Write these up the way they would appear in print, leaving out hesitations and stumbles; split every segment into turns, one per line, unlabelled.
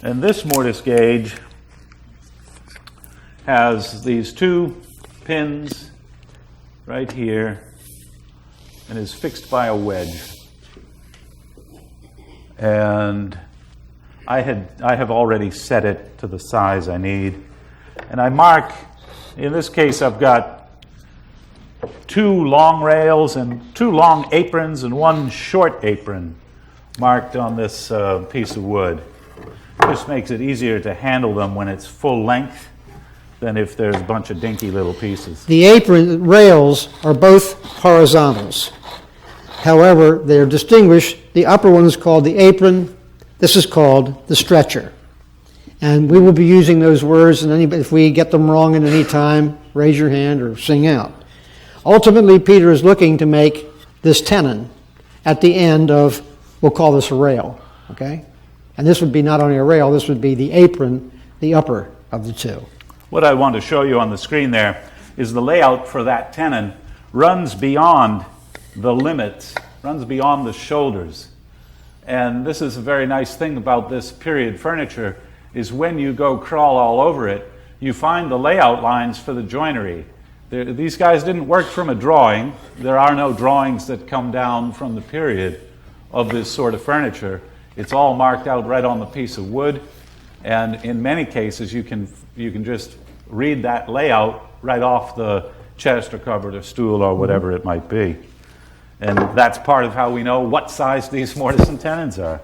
And this mortise gauge has these two pins right here and is fixed by a wedge. And I have already set it to the size I need. And I mark, in this case I've got 2 long rails and 2 long aprons and 1 short apron marked on this piece of wood. This makes it easier to handle them when it's full length than if there's a bunch of dinky little pieces.
The apron rails are both horizontals. However, they're distinguished. The upper one is called the apron. This is called the stretcher. And we will be using those words, and if we get them wrong at any time, raise your hand or sing out. Ultimately, Peter is looking to make this tenon at the end of, we'll call this a rail, okay? And this would be not only a rail, this would be the apron, the upper of the two.
What I want to show you on the screen there is the layout for that tenon runs beyond the limits, runs beyond the shoulders. And this is a very nice thing about this period furniture, is when you go crawl all over it, you find the layout lines for the joinery. These guys didn't work from a drawing. There are no drawings that come down from the period of this sort of furniture. It's all marked out right on the piece of wood, and in many cases you can just read that layout right off the chest or cupboard or stool or whatever it might be. And that's part of how we know what size these mortise and tenons are,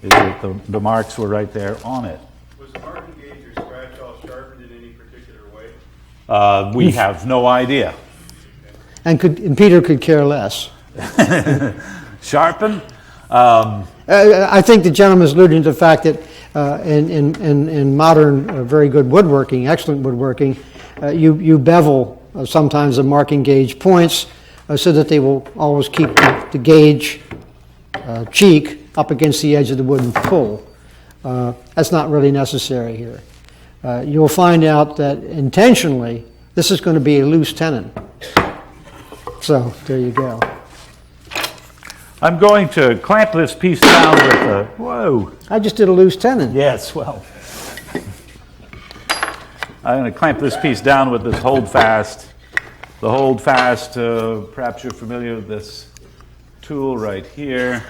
is that the marks were right there on it.
Was the marking gauge or scratch all sharpened in any particular way?
We have no idea.
And Peter could care less.
Sharpen?
I think the gentleman is alluding to the fact that in modern, very good woodworking, excellent woodworking, you bevel sometimes the marking gauge points so that they will always keep the gauge cheek up against the edge of the wooden pull. That's not really necessary here. You'll find out that intentionally this is going to be a loose tenon. So there you go.
I'm going to clamp this piece down with a, whoa.
I just did a loose tenon.
Yes, well. I'm going to clamp this piece down with this hold fast. The hold fast, perhaps you're familiar with this tool right here,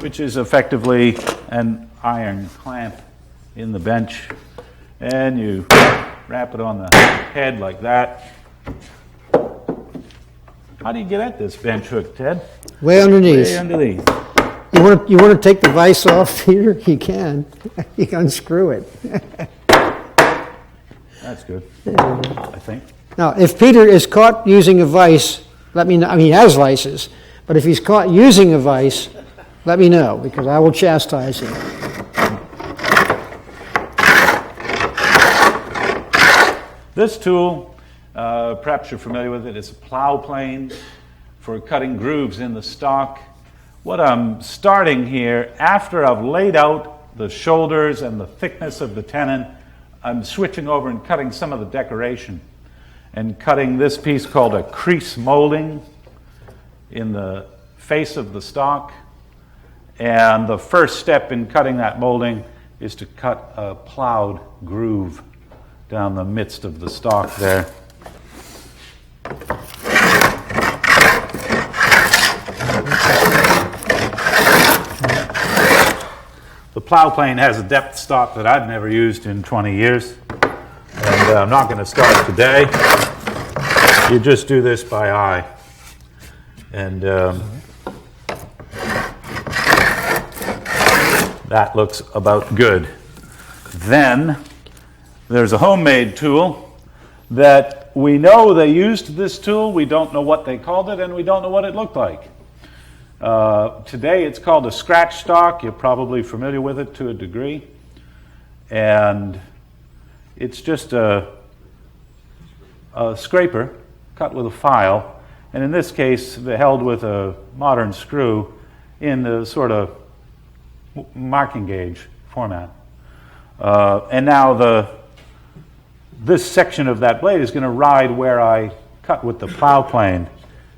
which is effectively an iron clamp in the bench. And you wrap it on the head like that. How do you get at this bench hook, Ted?
Way underneath.
Way underneath.
You want to take the vise off here? You can. You can unscrew it.
That's good, I think.
Now, if Peter is caught using a vise, let me know. I mean, he has vices, but if he's caught using a vise, let me know, because I will chastise him.
This tool, perhaps you're familiar with it, it's a plow plane for cutting grooves in the stock. What I'm starting here, after I've laid out the shoulders and the thickness of the tenon, I'm switching over and cutting some of the decoration and cutting this piece called a crease molding in the face of the stock. And the first step in cutting that molding is to cut a plowed groove down the midst of the stock there. The plow plane has a depth stop that I've never used in 20 years, and I'm not going to start today. You just do this by eye. And that looks about good. Then there's a homemade tool that we know they used this tool. We don't know what they called it, and we don't know what it looked like. Today it's called a scratch stock. You're probably familiar with it to a degree. And it's just a scraper cut with a file, and in this case held with a modern screw in the sort of marking gauge format. And now this section of that blade is going to ride where I cut with the plow plane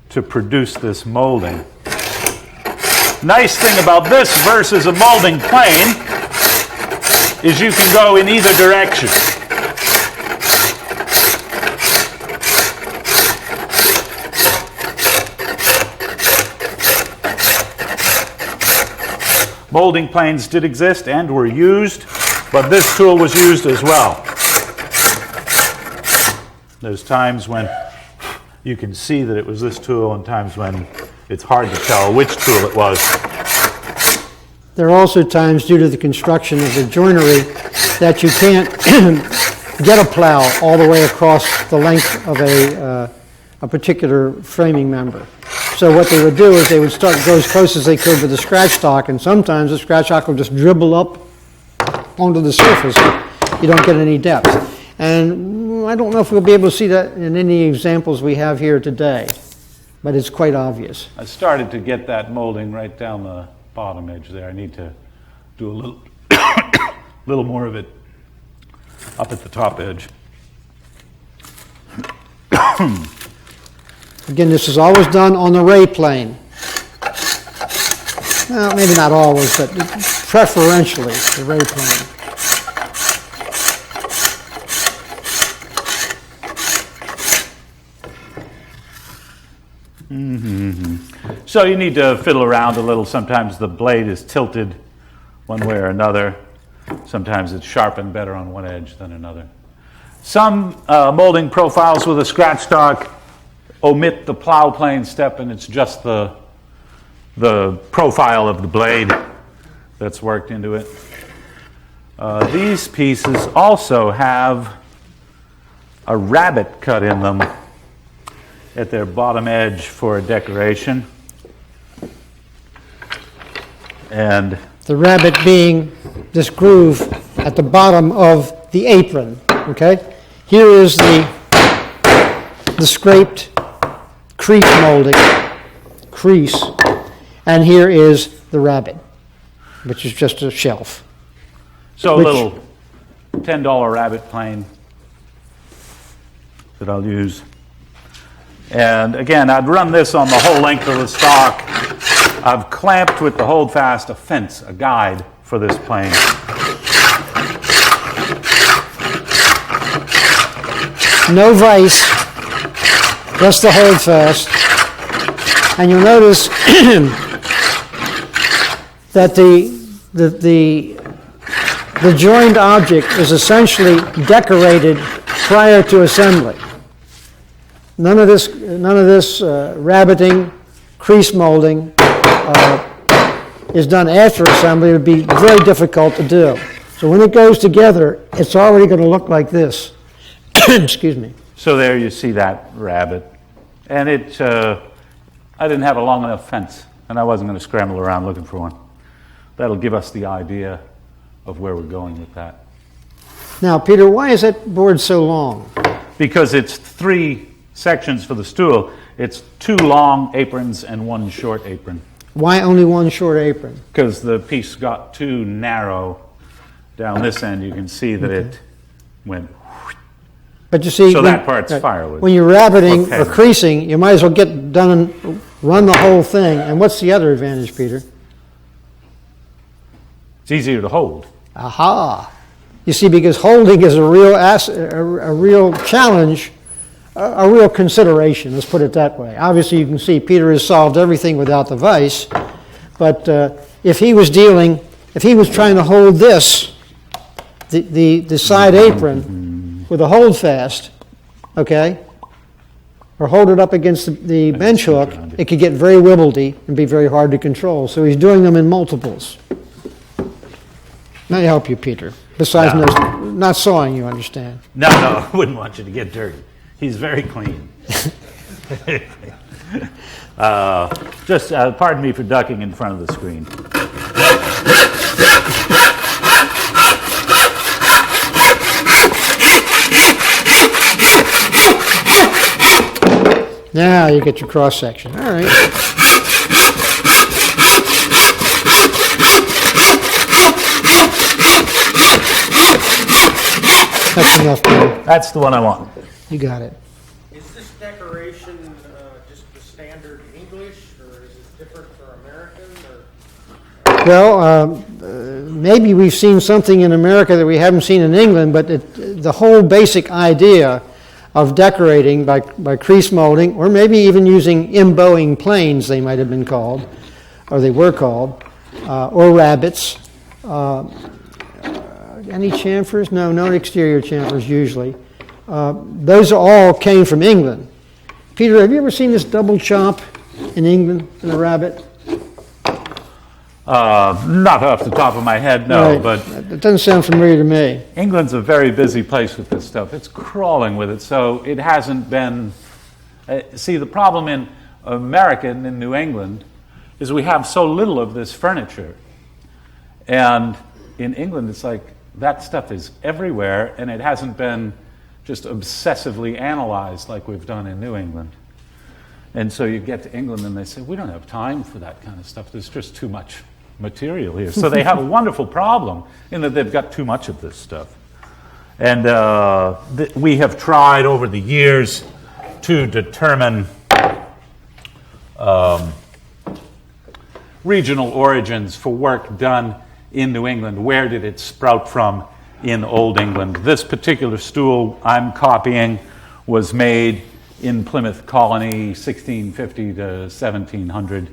to produce this molding. Nice thing about this versus a molding plane is you can go in either direction. Molding planes did exist and were used, but this tool was used as well. There's times when you can see that it was this tool and times when it's hard to tell which tool it was.
There are also times, due to the construction of the joinery, that you can't get a plow all the way across the length of a particular framing member. So what they would do is they would start go as close as they could with the scratch stock, and sometimes the scratch stock will just dribble up onto the surface. You don't get any depth. And I don't know if we'll be able to see that in any examples we have here today, but it's quite obvious.
I started to get that molding right down the bottom edge there. I need to do a little, little more of it up at the top edge.
Again, this is always done on the ray plane. Well, maybe not always, but preferentially the ray plane.
So you need to fiddle around a little. Sometimes the blade is tilted one way or another. Sometimes it's sharpened better on one edge than another. Some molding profiles with a scratch stock omit the plow plane step, and it's just the profile of the blade that's worked into it. These pieces also have a rabbet cut in them at their bottom edge for decoration. And
the rabbet being this groove at the bottom of the apron, okay? Here is the scraped crease molding, and here is the rabbet, which is just a shelf.
So a little $10 rabbet plane that I'll use. And again, I'd run this on the whole length of the stock. I've clamped with the holdfast a fence, a guide for this plane.
No vise, just the holdfast. And you'll notice that the joined object is essentially decorated prior to assembly. None of this rabbeting, crease molding is done after assembly. It would be very difficult to do. So when it goes together, it's already going to look like this. Excuse me.
So there you see that rabbet. And I didn't have a long enough fence, and I wasn't going to scramble around looking for one. That'll give us the idea of where we're going with that.
Now, Peter, why is that board so long?
Because it's 3 sections for the stool. It's 2 long aprons and 1 short apron.
Why only 1 short apron?
Because the piece got too narrow down this end. You can see that it went.
But you see,
so that part's firewood.
When you're rabbeting or creasing, you might as well get done and run the whole thing. And what's the other advantage, Peter?
It's easier to hold.
Aha! You see, because holding is a real challenge, a real consideration. Let's put it that way. Obviously, you can see Peter has solved everything without the vise. But if he was trying to hold this, the side apron with a holdfast, okay, or hold it up against the bench hook, it could get very wibbledy and be very hard to control. So he's doing them in multiples. May I help you, Peter? Besides not sawing, you understand.
No, I wouldn't want you to get dirty. He's very clean. Just pardon me for ducking in front of the screen.
Now you get your cross section. All right. That's enough, Peter.
That's the one I want.
You got it.
Is this decoration just the standard English, or is it different for American? Or?
Well, maybe we've seen something in America that we haven't seen in England, but the whole basic idea of decorating by crease molding, or maybe even using embowing planes, they might have been called, or they were called, or rabbets. Any chamfers? No, no exterior chamfers usually. Those all came from England. Peter, have you ever seen this double chop in England in a rabbet?
Not off the top of my head, no,
Right.
but
It doesn't sound familiar to me.
England's a very busy place with this stuff. It's crawling with it, so it hasn't been... see, the problem in America and in New England is we have so little of this furniture. And in England, it's like that stuff is everywhere, and it hasn't been just obsessively analyzed like we've done in New England. And so you get to England and they say, we don't have time for that kind of stuff. There's just too much material here. So they have a wonderful problem in that they've got too much of this stuff. And we have tried over the years to determine regional origins for work done in New England. Where did it sprout from in Old England? This particular stool I'm copying was made in Plymouth Colony, 1650 to 1700,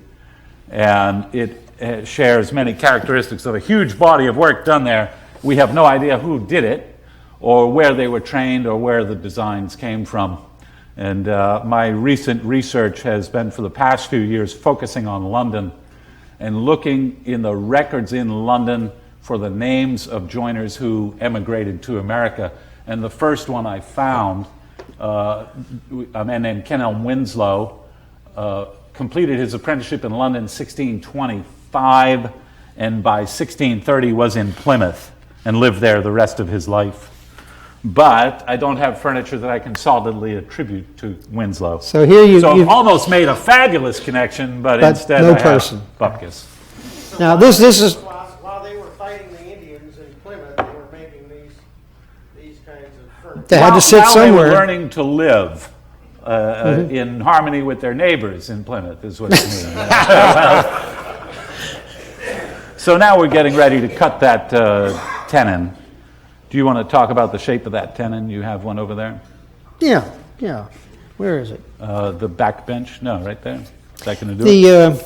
and it shares many characteristics of a huge body of work done there. We have no idea who did it, or where they were trained, or where the designs came from. And my recent research has been, for the past few years, focusing on London and looking in the records in London for the names of joiners who emigrated to America. And the first one I found, a man named Kenelm Winslow, completed his apprenticeship in London in 1625, and by 1630 was in Plymouth and lived there the rest of his life. But I don't have furniture that I can solidly attribute to Winslow.
So here you
I've almost made a fabulous connection, but instead
no
I
person.
have Bupkis.
Now this is
While they were fighting the Indians in Plymouth, they were making these kinds of furniture.
they had to sit
Now they were
somewhere.
learning to live in harmony with their neighbors in Plymouth, is what it means. So now we're getting ready to cut that tenon. Do you want to talk about the shape of that tenon? You have one over there?
Yeah. Where is it?
The back bench? No, right there. Is that going to do it?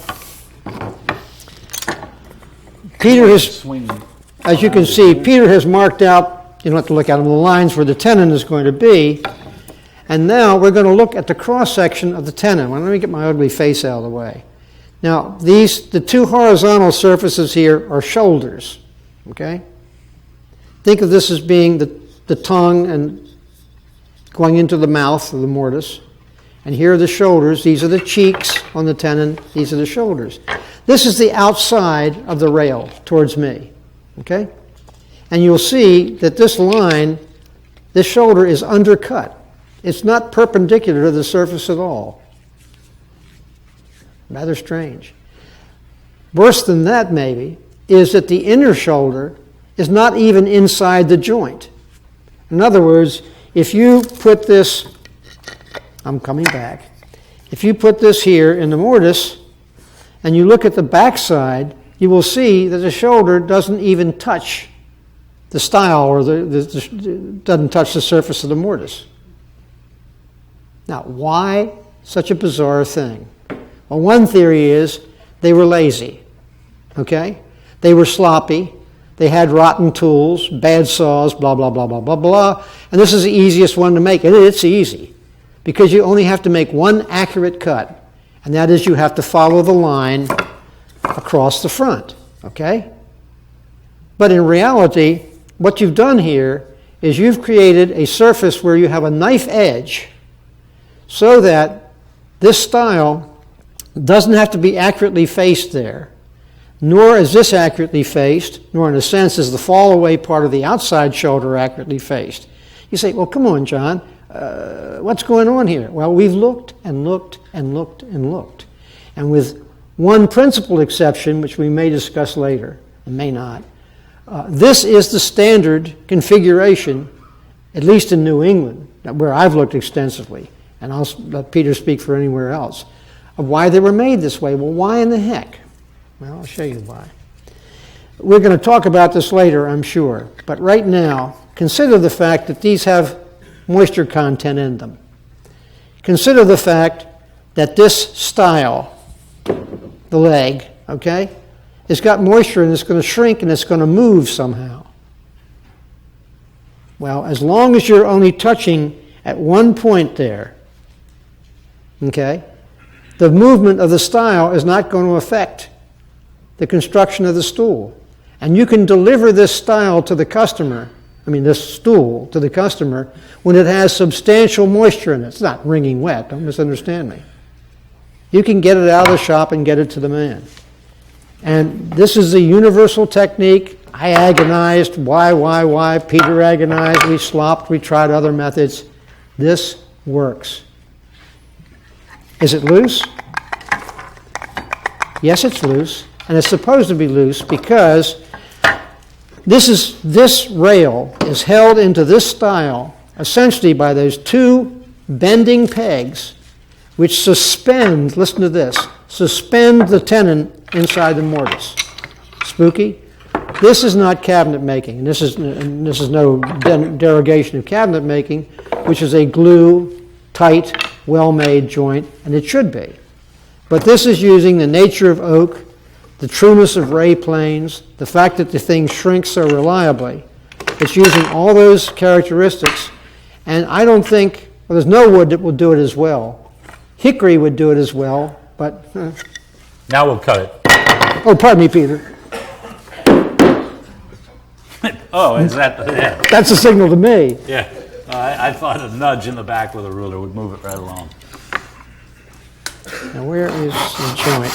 Peter has,
Swing.
as you can see, Peter has marked out, you don't have to look at them, the lines where the tenon is going to be. And now we're going to look at the cross-section of the tenon. Well, let me get my ugly face out of the way. Now, the two horizontal surfaces here are shoulders, okay? Think of this as being the tongue and going into the mouth of the mortise. And here are the shoulders. These are the cheeks on the tenon. These are the shoulders. This is the outside of the rail towards me, okay? And you'll see that this line, this shoulder is undercut. It's not perpendicular to the surface at all. Rather strange. Worse than that, maybe, is that the inner shoulder is not even inside the joint. In other words, if you put this, I'm coming back, if you put this here in the mortise and you look at the back side, you will see that the shoulder doesn't even touch the stile, or doesn't touch the surface of the mortise. Now, why such a bizarre thing? Well, one theory is they were lazy, okay? They were sloppy. They had rotten tools, bad saws, blah, blah, blah, blah, blah, blah. And this is the easiest one to make. And it's easy because you only have to make one accurate cut. And that is, you have to follow the line across the front, okay? But in reality, what you've done here is you've created a surface where you have a knife edge so that this stile doesn't have to be accurately faced there, nor is this accurately faced, nor in a sense is the fall away part of the outside shoulder accurately faced. You say, well, come on, John, what's going on here? Well, we've looked and looked and looked and looked. And with one principal exception, which we may discuss later, and may not, this is the standard configuration, at least in New England, where I've looked extensively, and I'll let Peter speak for anywhere else, of why they were made this way. Well, why in the heck? Well, I'll show you why. We're going to talk about this later, I'm sure. But right now, consider the fact that these have moisture content in them. Consider the fact that this style, the leg, okay, it's got moisture and it's going to shrink and it's going to move somehow. Well, as long as you're only touching at one point there, okay, the movement of the style is not going to affect the construction of the stool. And you can deliver this style to the customer, this stool to the customer, when it has substantial moisture in it. It's not wringing wet, don't misunderstand me. You can get it out of the shop and get it to the man. And this is a universal technique. I agonized. Why? Peter agonized. We slopped. We tried other methods. This works. Is it loose? Yes, it's loose. And it's supposed to be loose because this rail is held into this style essentially by those two bending pegs which suspend, listen to this, suspend the tenon inside the mortise. Spooky? This is not cabinet making, and this is no derogation of cabinet making, which is a glue, tight, well-made joint, and it should be. But this is using the nature of oak, the trueness of ray planes, the fact that the thing shrinks so reliably. It's using all those characteristics, and I don't think, well, there's no wood that will do it as well. Hickory would do it as well, but...
Now we'll cut it.
Oh, pardon me, Peter.
Oh, is that... Yeah.
That's a signal to me.
Yeah. I thought a nudge in the back with a ruler would move it right along.
Now, where is the joint?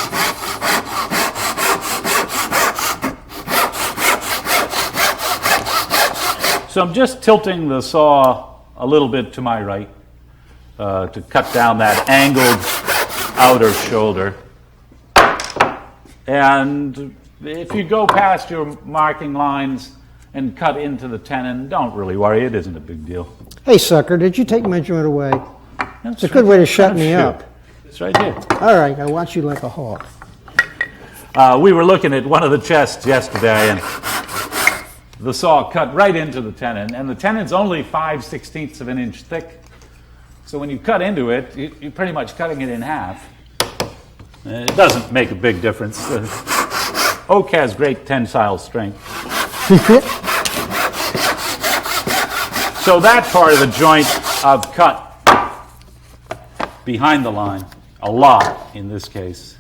So I'm just tilting the saw a little bit to my right to cut down that angled outer shoulder. And if you go past your marking lines and cut into the tenon, don't really worry, it isn't a big deal.
Hey, sucker, did you take my joint away? It's a good way to shut me up.
It's right here.
All right, I watch you like a hawk.
We were looking at one of the chests yesterday, and the saw cut right into the tenon, and the tenon's only 5/16 of an inch thick. So when you cut into it, you're pretty much cutting it in half. It doesn't make a big difference. Oak has great tensile strength. So that part of the joint I've cut behind the line, a lot in this case.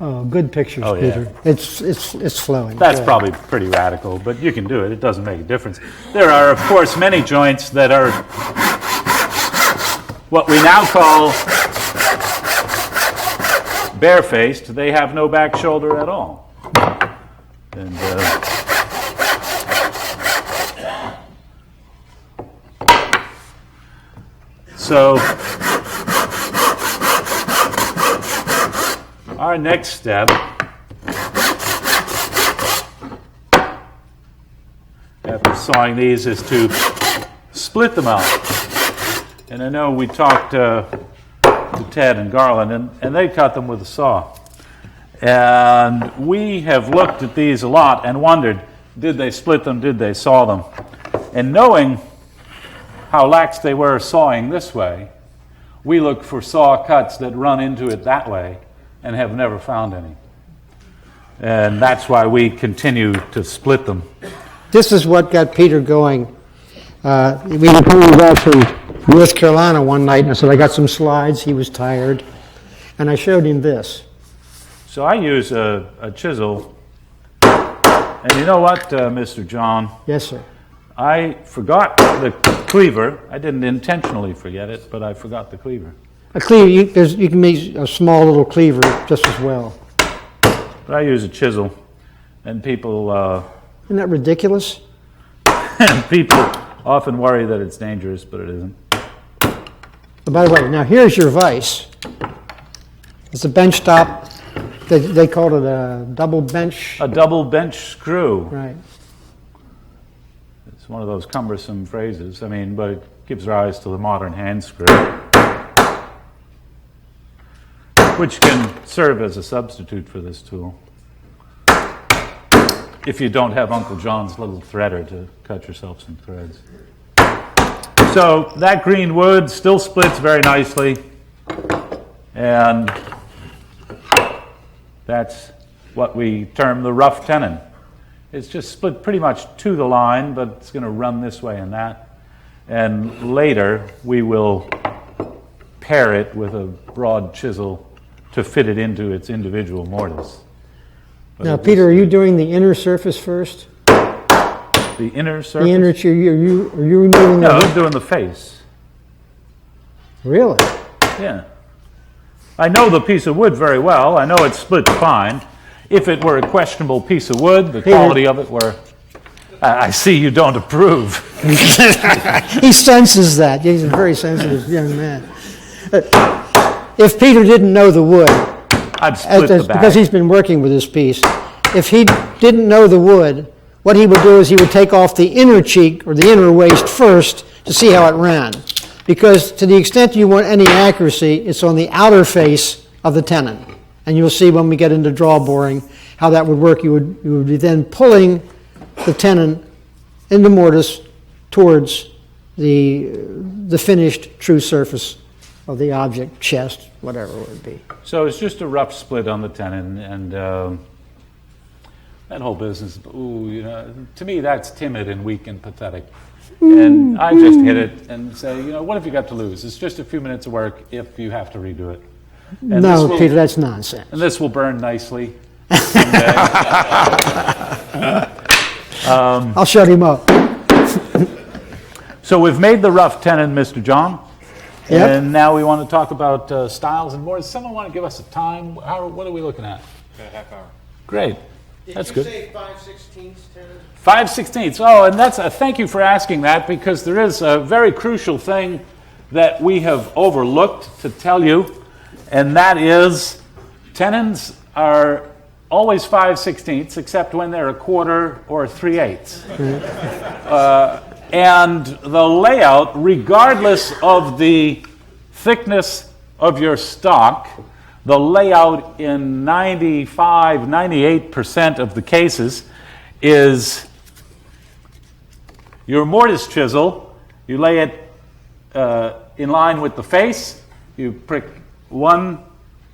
Oh, good pictures,
Oh, yeah.
Peter. It's flowing.
That's
Good.
probably pretty radical, but you can do it. It doesn't make a difference. There are, of course, many joints that are what we now call barefaced. They have no back shoulder at all. And so our next step after sawing these is to split them out. And I know we talked to Ted and Garland, and they cut them with a saw. And we have looked at these a lot and wondered, did they split them, did they saw them? And knowing how lax they were sawing this way, we look for saw cuts that run into it that way and have never found any. And that's why we continue to split them.
This is what got Peter going. We were coming back from North Carolina one night, and I said, I got some slides. He was tired. And I showed him this.
So I use a chisel. And you know what, Mr. John?
Yes, sir.
I forgot the cleaver. I didn't intentionally forget it, but I forgot the cleaver.
A cleaver, you can make a small little cleaver just as well.
But I use a chisel, and people
Isn't that ridiculous?
people often worry that it's dangerous, but it isn't.
Oh, by the way, now here's your vise. It's a bench top. They called it a double bench.
A double bench screw.
Right.
It's one of those cumbersome phrases. But it gives rise to the modern hand screw. which can serve as a substitute for this tool if you don't have Uncle John's little threader to cut yourself some threads. So that green wood still splits very nicely, and that's what we term the rough tenon. It's just split pretty much to the line, but it's going to run this way and that. And later we will pare it with a broad chisel to fit it into its individual mortise. But
Now, Peter, are you doing the inner surface first?
the inner surface?
The inner, are you removing
No,
the
I'm doing the face.
Really?
Yeah. I know the piece of wood very well. I know it splits fine. If it were a questionable piece of wood, the quality of it were... I see you don't approve.
He senses that. He's a very sensitive young man. If Peter didn't know the wood,
I'd split the back.
because he's been working with this piece, if he didn't know the wood, what he would do is he would take off the inner cheek or the inner waist first to see how it ran. Because to the extent you want any accuracy, it's on the outer face of the tenon. And you'll see when we get into draw boring how that would work. You would be then pulling the tenon in the mortise towards the finished true surface of the object, chest, whatever it would be.
So it's just a rough split on the tenon, and that whole business, to me that's timid and weak and pathetic. And I just hit it and say, what have you got to lose? It's just a few minutes of work if you have to redo it. And
no, Peter, that's nonsense.
And this will burn nicely.
I'll shut him up.
So we've made the rough tenon, Mr. John.
Yep.
And now we want to talk about styles and more. Does someone want to give us a time? What are we looking at?
Got a half hour.
Great. That's good.
Did you say 5/16 tenon?
5/16. Oh, and that's thank you for asking that, because there is a very crucial thing that we have overlooked to tell you, and that is tenons are always 5/16 except when they're a quarter or 3/8. And the layout, regardless of the thickness of your stock, the layout in 95, 98% of the cases is your mortise chisel. You lay it in line with the face. You prick one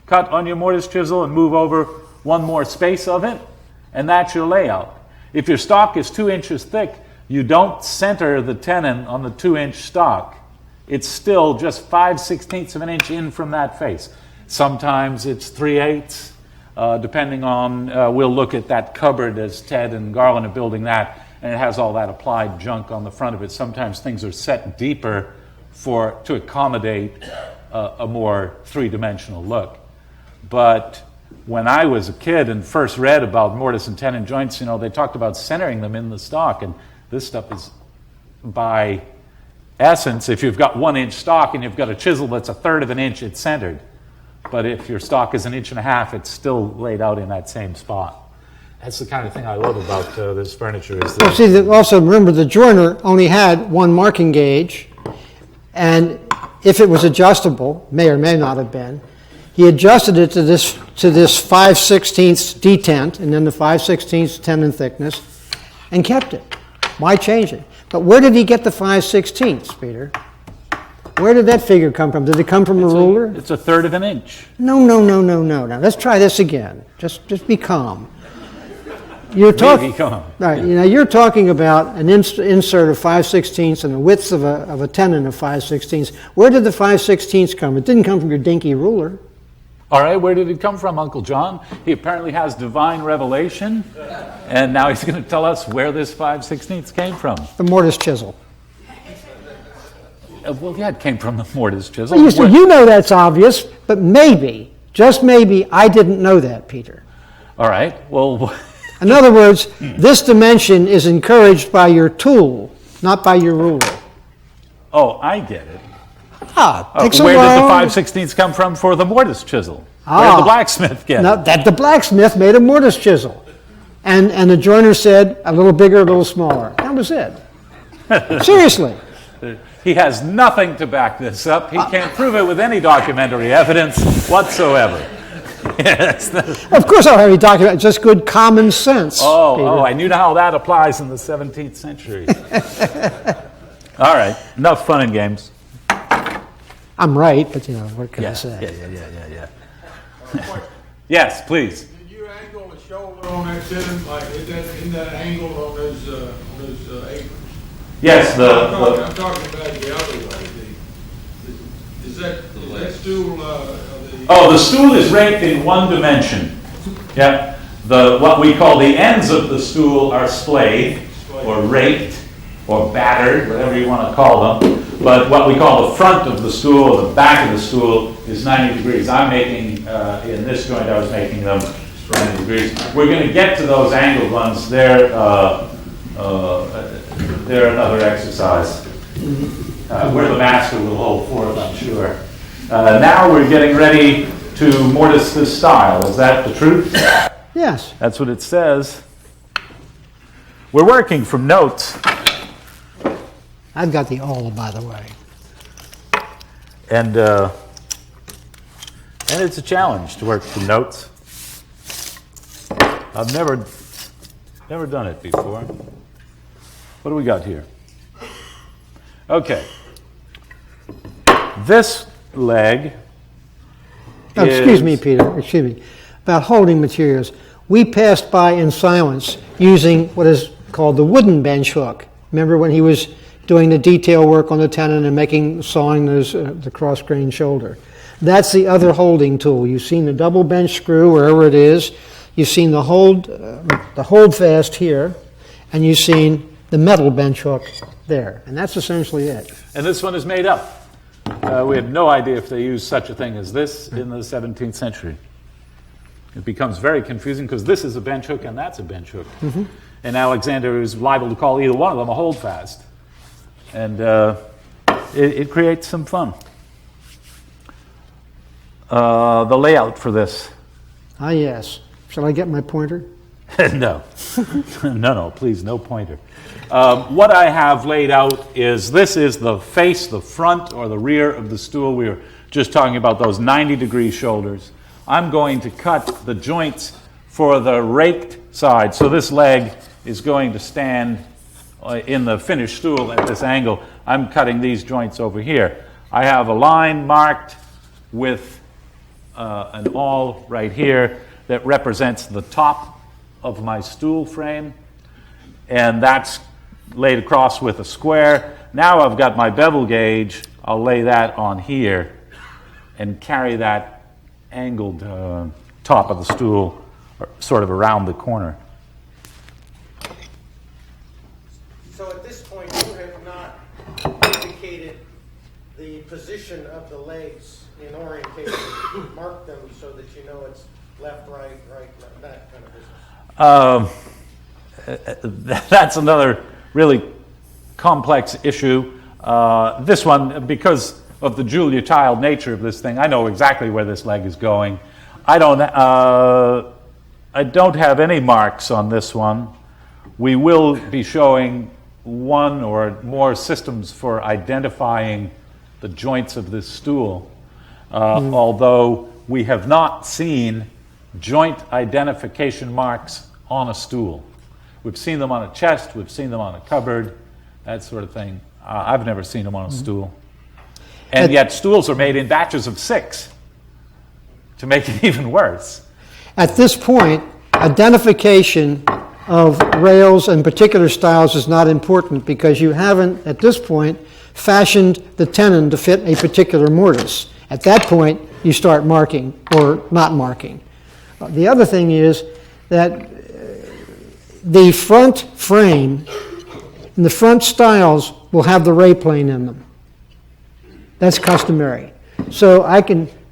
cut on your mortise chisel and move over one more space of it, and that's your layout. If your stock is 2 inches thick, you don't center the tenon on the 2-inch stock. It's still just 5/16 of an inch in from that face. Sometimes it's 3/8, depending on, we'll look at that cupboard as Ted and Garland are building that, and it has all that applied junk on the front of it. Sometimes things are set deeper to accommodate a more three-dimensional look. But when I was a kid and first read about mortise and tenon joints, they talked about centering them in the stock, and this stuff is, by essence, if you've got 1-inch stock and you've got a chisel that's 1/3 of an inch, it's centered. But if your stock is 1.5 inches, it's still laid out in that same spot. That's the kind of thing I love about this furniture. Is
Well, see, also remember the joiner only had one marking gauge, and if it was adjustable, may or may not have been, he adjusted it to this 5/16 detent and then the 5/16 tenon thickness and kept it. Why change it? But where did he get the 5/16, Peter? Where did that figure come from? Did it come from a ruler?
It's 1/3 of an inch.
No. Now let's try this again. Just be calm. You're talking.
Calm.
Right. You're talking about an insert of 5/16 and the width of a tenon of 5/16. Where did the 5/16 come? It didn't come from your dinky ruler.
All right, where did it come from, Uncle John? He apparently has divine revelation, and now he's going to tell us where this 5/16 came from.
The mortise chisel.
Well, yeah, it came from the mortise chisel.
Well, you know that's obvious, but maybe, just maybe, I didn't know that, Peter.
All right, well...
In other words, this dimension is encouraged by your tool, not by your ruler.
Oh, I get it.
Takes a
where
while.
did the 5/16 come from for the mortise chisel? Where did the blacksmith get it?
That the blacksmith made a mortise chisel. And the joiner said, a little bigger, a little smaller. That was it. Seriously.
He has nothing to back this up. He can't prove it with any documentary evidence whatsoever. Yes.
Of course I don't have any document, just good common sense.
Oh, I knew how that applies in the 17th century. All right, enough fun and games.
I'm right, but what can I say?
Yeah. Yes, please.
Did you angle the shoulder on that tenon, like, in that angle on those aprons?
Yes,
I'm talking about the other way. Is that stool,
the stool is raked in one dimension. Yeah. What we call the ends of the stool are splayed, or raked, or battered, whatever you want to call them. But what we call the front of the stool, or the back of the stool, is 90 degrees. I'm making, in this joint, I was making them 90 degrees. We're going to get to those angled ones. They're another exercise. Where the master will hold forth, I'm sure. Now we're getting ready to mortise this style. Is that the truth?
Yes.
That's what it says. We're working from notes.
I've got the all, by the way.
And it's a challenge to work from notes. I've never done it before. What do we got here? Okay. This leg
Excuse me, Peter, excuse me. About holding materials. We passed by in silence using what is called the wooden bench hook. Remember when he was doing the detail work on the tenon and sawing the cross-grain shoulder. That's the other holding tool. You've seen the double bench screw wherever it is. You've seen the hold fast here, and you've seen the metal bench hook there, and that's essentially it.
And this one is made up. We had no idea if they used such a thing as this in the 17th century. It becomes very confusing because this is a bench hook and that's a bench hook. Mm-hmm. And Alexander is liable to call either one of them a holdfast. And it creates some fun. The layout for this.
Ah, yes. Shall I get my pointer?
No. No, please, no pointer. What I have laid out is this is the face, the front, or the rear of the stool. We were just talking about those 90-degree shoulders. I'm going to cut the joints for the raked side. So this leg is going to stand in the finished stool at this angle. I'm cutting these joints over here. I have a line marked with an awl right here that represents the top of my stool frame, and that's laid across with a square. Now I've got my bevel gauge. I'll lay that on here and carry that angled top of the stool sort of around the corner.
So at this point, you have not indicated the position of the legs in orientation. Mark them so that you know it's left, right, that kind of business.
That's another really complex issue. This one, because of the Julia Child nature of this thing, I know exactly where this leg is going. I don't have any marks on this one. We will be showing one or more systems for identifying the joints of this stool, although we have not seen joint identification marks on a stool. We've seen them on a chest, we've seen them on a cupboard, that sort of thing. I've never seen them on a stool. And yet stools are made in batches of 6 to make it even worse.
At this point, identification of rails and particular styles is not important because you haven't, at this point, fashioned the tenon to fit a particular mortise. At that point, you start marking or not marking. The other thing is that the front frame and the front stiles will have the ray plane in them. That's customary. So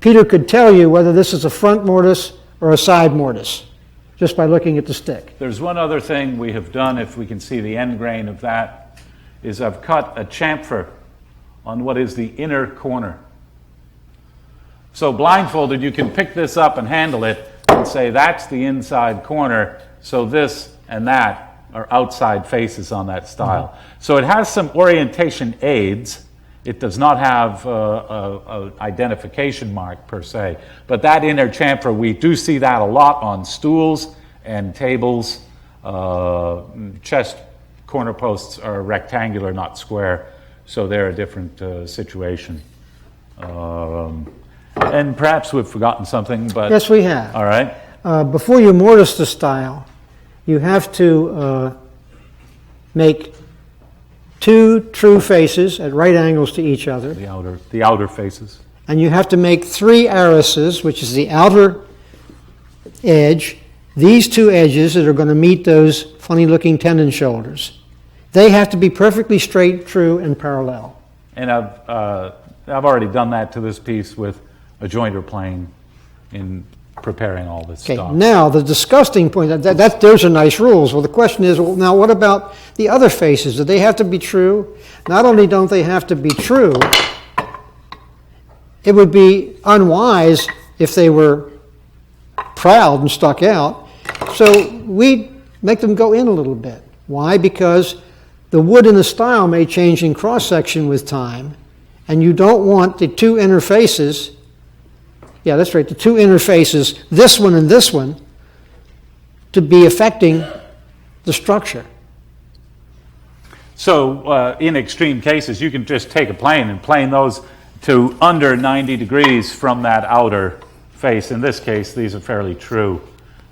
Peter could tell you whether this is a front mortise or a side mortise just by looking at the stick.
There's one other thing we have done, if we can see the end grain of that, is I've cut a chamfer on what is the inner corner. So blindfolded, you can pick this up and handle it and say that's the inside corner, so this and that are outside faces on that style. So it has some orientation aids, It does not have a identification mark per se, but that inner chamfer, we do see that a lot on stools and tables. Chest corner posts are rectangular, not square, so they're a different situation. And perhaps we've forgotten something, but...
Yes, we have.
All right.
Before you mortise the style, you have to make two true faces at right angles to each other.
The outer faces.
And you have to make 3 arises, which is the outer edge, these 2 edges that are going to meet those funny-looking tenon shoulders. They have to be perfectly straight, true, and parallel.
And I've already done that to this piece with a jointer plane in preparing all this
Okay,
stuff.
now the disgusting point, those are nice rules. Well, the question is, well, now what about the other faces? Do they have to be true? Not only don't they have to be true, it would be unwise if they were proud and stuck out. So we make them go in a little bit. Why? Because the wood in the style may change in cross-section with time, and you don't want the 2 inner faces, yeah, that's right, the 2 inner faces, this one and this one, to be affecting the structure.
So in extreme cases, you can just take a plane and plane those to under 90 degrees from that outer face. In this case, these are fairly true.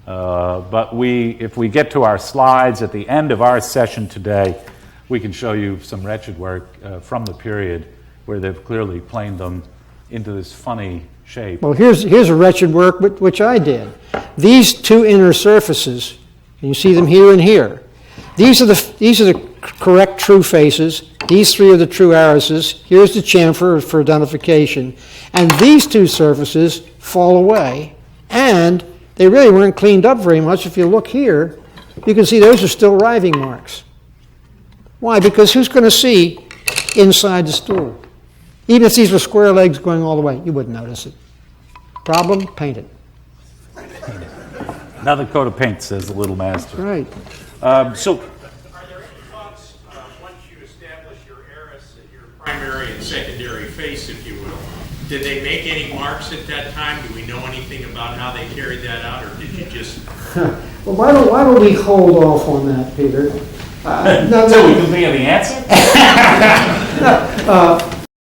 But if we get to our slides at the end of our session today, we can show you some wretched work from the period where they've clearly planed them into this funny shape.
Well, here's a wretched work which I did. These 2 inner surfaces, and you see them here and here. These are the correct true faces. These 3 are the true arises. Here's the chamfer for identification. And these 2 surfaces fall away, and they really weren't cleaned up very much. If you look here, you can see those are still riving marks. Why? Because who's going to see inside the stool? Even if these were square legs going all the way, you wouldn't notice it. Problem? Paint it.
Another coat of paint, says the little master.
Right.
So
Are there any thoughts, once you establish your arras, your primary and secondary face, if you will, did they make any marks at that time? Do we know anything about how they carried that out, or did you just...
Well, why don't we hold off on that, Peter?
so we can think of the answer?